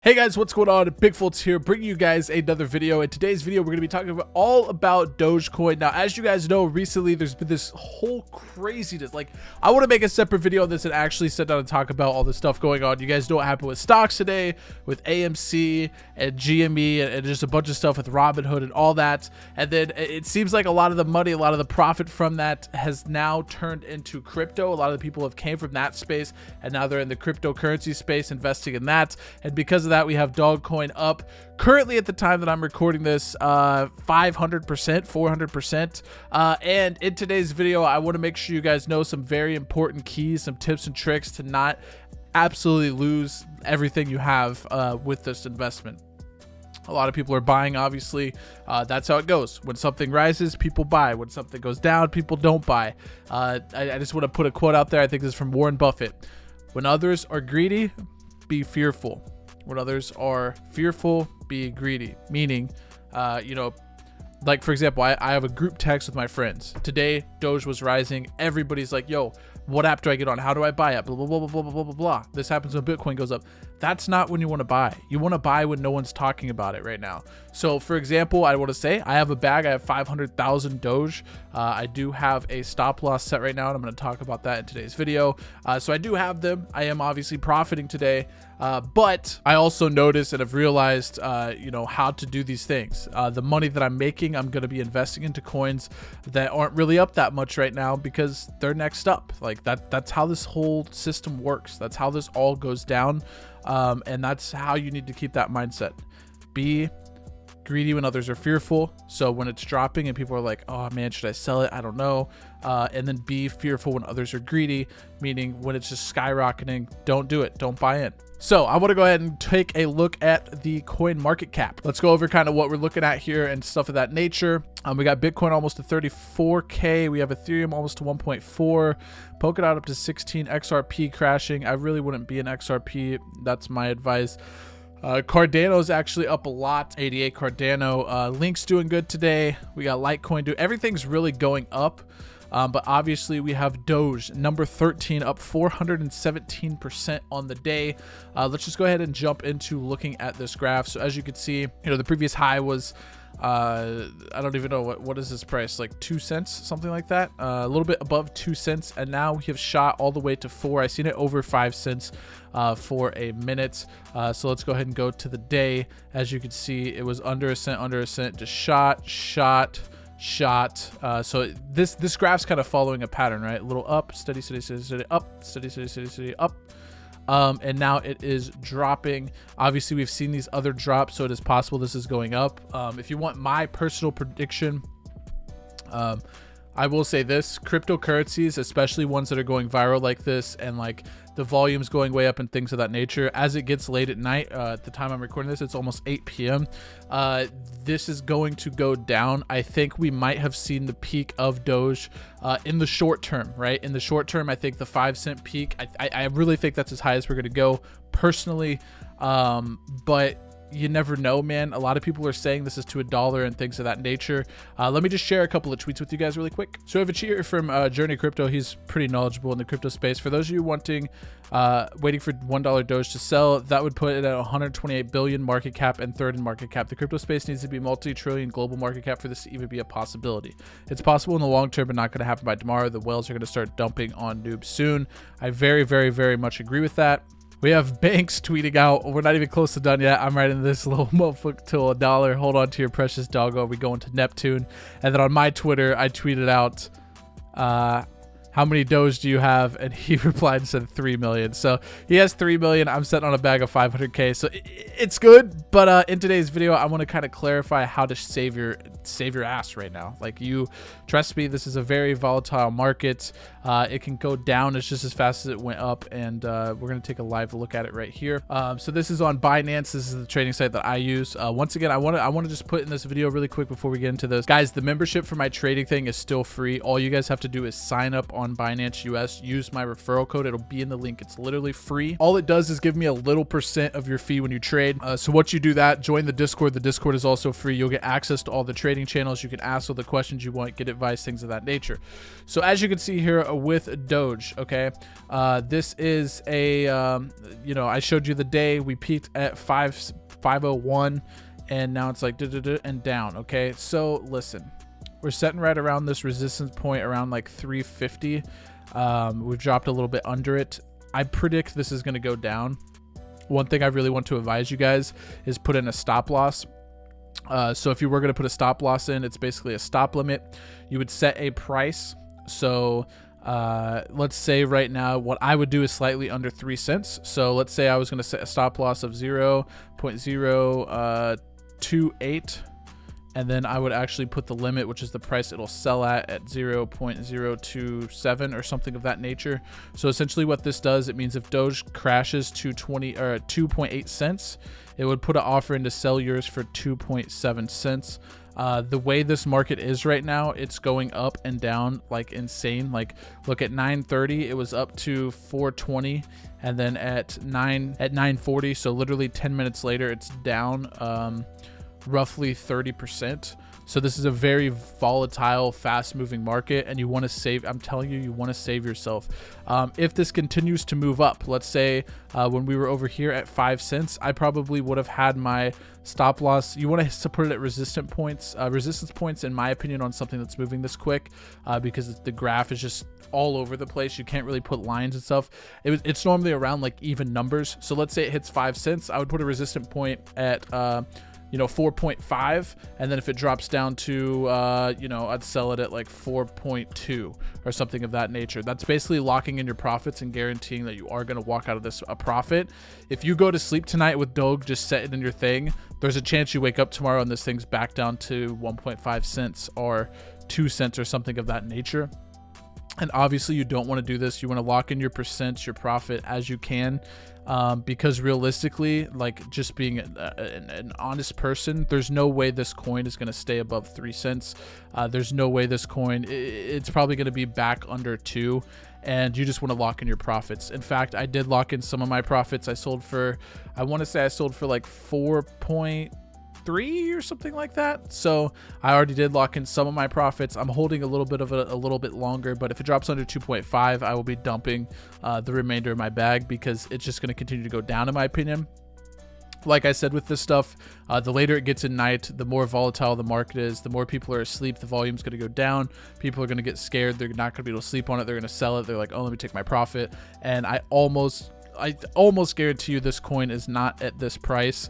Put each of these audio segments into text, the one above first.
Hey guys, what's going on? Bigfolt's here, bringing you guys another video. In today's video, we're going to be talking about all about Dogecoin. Now, as you guys know, recently there's been this whole craziness. Like, I want to make a separate video on this and actually sit down and talk about all the stuff going on. You guys know what happened with stocks today, with AMC and GME, and just a bunch of stuff with Robinhood and all that. And then it seems like a lot of the money, a lot of the profit from that has now turned into crypto. A lot of the people have came from that space, and now they're in the cryptocurrency space, investing in that. And because of that, we have Dogecoin up currently at the time that I'm recording this 500%, 400%. And in today's video, I want to make sure you guys know some very important keys, some tips and tricks to not absolutely lose everything you have with this investment. A lot of people are buying, obviously. That's how it goes. When something rises, people buy. When something goes down, people don't buy. I just want to put a quote out there. I think this is from Warren Buffett. When others are greedy, be fearful. When others are fearful, be greedy. Meaning, like for example, I have a group text with my friends. Today, Doge was rising. Everybody's like, yo, what app do I get on? How do I buy it? Blah, blah, blah, blah, blah, blah, blah, blah. This happens when Bitcoin goes up. That's not when you want to buy. You want to buy when no one's talking about it right now. So for example, I want to say I have a bag. I have 500,000 Doge. I do have a stop loss set right now, and I'm going to talk about that in today's video. So I do have them. I am obviously profiting today. But I also noticed and have realized, how to do these things. The money that I'm making, I'm going to be investing into coins that aren't really up that much right now because they're next up. Like that's how this whole system works. That's how this all goes down. And that's how you need to keep that mindset. Be greedy when others are fearful. So when it's dropping and people are like, oh man, should I sell it? I don't know. And then be fearful when others are greedy, meaning when it's just skyrocketing, don't do it. Don't buy in. So I want to go ahead and take a look at the coin market cap. Let's go over kind of what we're looking at here and stuff of that nature. We got Bitcoin almost to 34K. We have Ethereum almost to 1.4. Polkadot up to 16. XRP crashing. I really wouldn't be an XRP. That's my advice. Cardano is actually up a lot. 88 Cardano. Link's doing good today. We got Litecoin doing. Everything's really going up. But obviously we have Doge number 13 up 417% on the day. Let's just go ahead and jump into looking at this graph. So as you can see, the previous high was I don't even know what is this price, like 2 cents, something like that, a little bit above 2 cents, and now we have shot all the way to 4. I seen it over 5 cents for a minute. So let's go ahead and go to the day. As you can see, it was under a cent, just shot. So this graph's kind of following a pattern, right? A little up, steady, up, steady, up. And now it is dropping. Obviously we've seen these other drops, so it is possible this is going up. If you want my personal prediction, I will say this: cryptocurrencies, especially ones that are going viral like this and like the volume's going way up and things of that nature, as it gets late at night, at the time I'm recording this, it's almost 8 p.m. This is going to go down. I think we might have seen the peak of Doge in the short term, right? In the short term, I think the 5 cent peak, I really think that's as high as we're going to go personally. But you never know, man. A lot of people are saying this is to $1 and things of that nature. Let me just share a couple of tweets with you guys really quick. So I have a cheer from Journey Crypto. He's pretty knowledgeable in the crypto space. For those of you waiting for $1 Doge to sell, that would put it at 128 billion market cap and third in market cap. The crypto space needs to be multi-trillion global market cap for this to even be a possibility. It's possible in the long term, but not going to happen by tomorrow. The whales are going to start dumping on noobs soon. I very, very, very much agree with that. We have banks tweeting out, we're not even close to done yet. I'm writing this little motherfucker till $1. Hold on to your precious doggo. We going to Neptune. And then on my Twitter, I tweeted out, how many Doge do you have? And he replied and said 3 million. So he has 3 million. I'm sitting on a bag of 500K. So it's good. But in today's video, I want to kind of clarify how to save your ass right now. Like, you trust me, this is a very volatile market. It can go down as just as fast as it went up. And we're going to take a live look at it right here. So this is on Binance. This is the trading site that I use. Once again, I want to just put in this video really quick before we get into this. Guys, the membership for my trading thing is still free. All you guys have to do is sign up on Binance US, use my referral code. It'll be in the link. It's literally free. All it does is give me a little % of your fee when you trade. So once you do that, join the Discord. The Discord is also free. You'll get access to all the trading channels. You can ask all the questions you want, get advice, things of that nature. So as you can see here with Doge, okay, this is a, I showed you the day we peaked at 501 and now it's like and down. Okay, so listen, we're setting right around this resistance point around like 350. We've dropped a little bit under it. I predict this is going to go down. One thing I really want to advise you guys is put in a stop loss. So if you were going to put a stop loss in, it's basically a stop limit. You would set a price. So let's say right now what I would do is slightly under 3 cents. So let's say I was going to set a stop loss of 0.028, and then I would actually put the limit, which is the price it'll sell at 0.027 or something of that nature. So essentially what this does, it means if Doge crashes to 2.8 cents, it would put an offer in to sell yours for 2.7 cents. The way this market is right now, it's going up and down like insane. Like look at 9:30, it was up to 420, and then at 9:40, so literally 10 minutes later, it's down roughly 30%. So this is a very volatile, fast moving market, and you want to save, I'm telling you, you want to save yourself. If this continues to move up, let's say when we were over here at 5 cents, I probably would have had my stop loss. You want to put it at resistance points, in my opinion, on something that's moving this quick, because the graph is just all over the place. You can't really put lines and stuff. It's normally around like even numbers. So let's say it hits 5 cents, I would put a resistance point at 4.5, and then if it drops down to I'd sell it at like 4.2 or something of that nature. That's basically locking in your profits and guaranteeing that you are going to walk out of this a profit. If you go to sleep tonight with Doge, just set it in your thing, there's a chance you wake up tomorrow and this thing's back down to 1.5 cents or 2 cents or something of that nature. And obviously you don't want to do this. You want to lock in your percents, your profit as you can, because realistically, like just being an honest person, there's no way this coin is going to stay above 3 cents. There's no way this coin, it's probably going to be back under 2, and you just want to lock in your profits. In fact, I did lock in some of my profits. I sold for, I want to say I sold for like 4.3 or something like that. So I already did lock in some of my profits. I'm holding a little bit of a little bit longer, but if it drops under 2.5, I will be dumping the remainder of my bag, because it's just going to continue to go down, in my opinion. Like I said with this stuff, the later it gets at night, the more volatile the market is, the more people are asleep, the volume's going to go down. People are going to get scared. They're not going to be able to sleep on it. They're going to sell it. They're like, oh, let me take my profit. And I almost guarantee you this coin is not at this price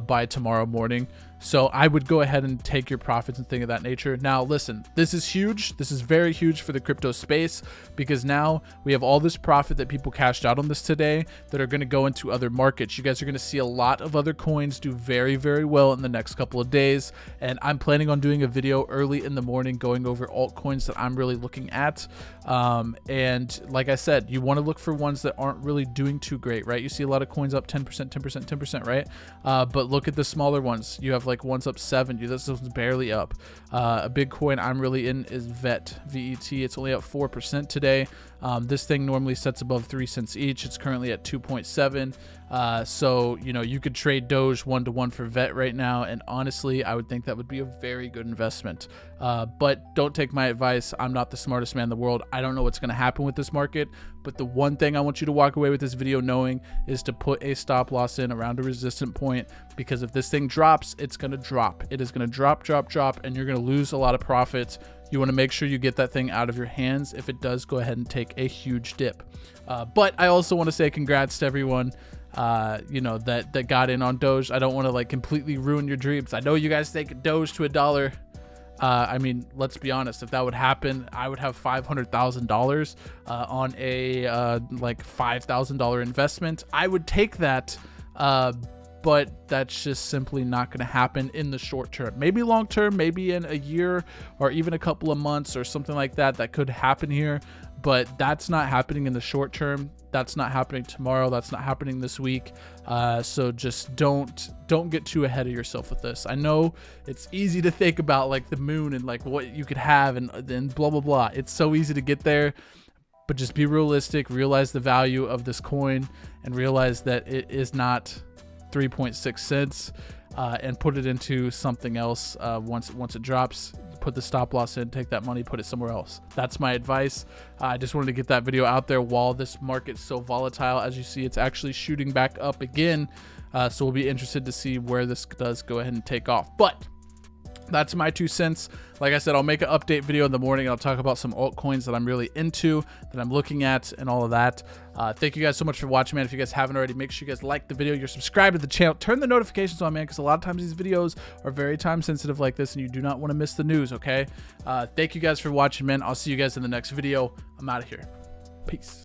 by tomorrow morning. So I would go ahead and take your profits and things of that nature. Now, listen, this is huge. This is very huge for the crypto space, because now we have all this profit that people cashed out on this today that are going to go into other markets. You guys are going to see a lot of other coins do very, very well in the next couple of days. And I'm planning on doing a video early in the morning going over altcoins that I'm really looking at. And like I said, you want to look for ones that aren't really doing too great, right? You see a lot of coins up 10%, 10%, 10%, right? But look at the smaller ones. You have like one's up 70. This one's barely up. A big coin I'm really in is VET, V-E-T. It's only up 4% today. This thing normally sets above 3 cents each. It's currently at 2.7. So, you could trade Doge 1-to-1 for VET right now. And honestly, I would think that would be a very good investment. But don't take my advice. I'm not the smartest man in the world. I don't know what's going to happen with this market. But the one thing I want you to walk away with this video knowing is to put a stop loss in around a resistance point, because if this thing drops, it's going to drop. It is going to drop, and you're going to lose a lot of profits. You want to make sure you get that thing out of your hands. If it does, go ahead and take a huge dip. But I also want to say congrats to everyone that got in on Doge. I don't want to like completely ruin your dreams. I know you guys think Doge to $1. I mean, let's be honest. If that would happen, I would have $500,000 on a like $5,000 investment. I would take that, but that's just simply not going to happen in the short term. Maybe long term, maybe in a year or even a couple of months or something like that. That could happen here, but that's not happening in the short term. That's not happening tomorrow. That's not happening this week. So just don't get too ahead of yourself with this. I know it's easy to think about like the moon and like what you could have and blah, blah, blah. It's so easy to get there. but just be realistic, realize the value of this coin, and realize that it is not 3.6 cents, and put it into something else. Once it drops, put the stop loss in, take that money, put it somewhere else. That's my advice. I just wanted to get that video out there while this market's so volatile. As you see, it's actually shooting back up again. So we'll be interested to see where this does go ahead and take off. But that's my 2 cents. Like I said, I'll make an update video in the morning. I'll talk about some altcoins that I'm really into, that I'm looking at, and all of that. Thank you guys so much for watching, man. If you guys haven't already, make sure you guys like the video, you're subscribed to the channel, turn the notifications on, man, because a lot of times these videos are very time sensitive like this, and you do not want to miss the news, okay? Thank you guys for watching, man. I'll see you guys in the next video. I'm out of here. Peace.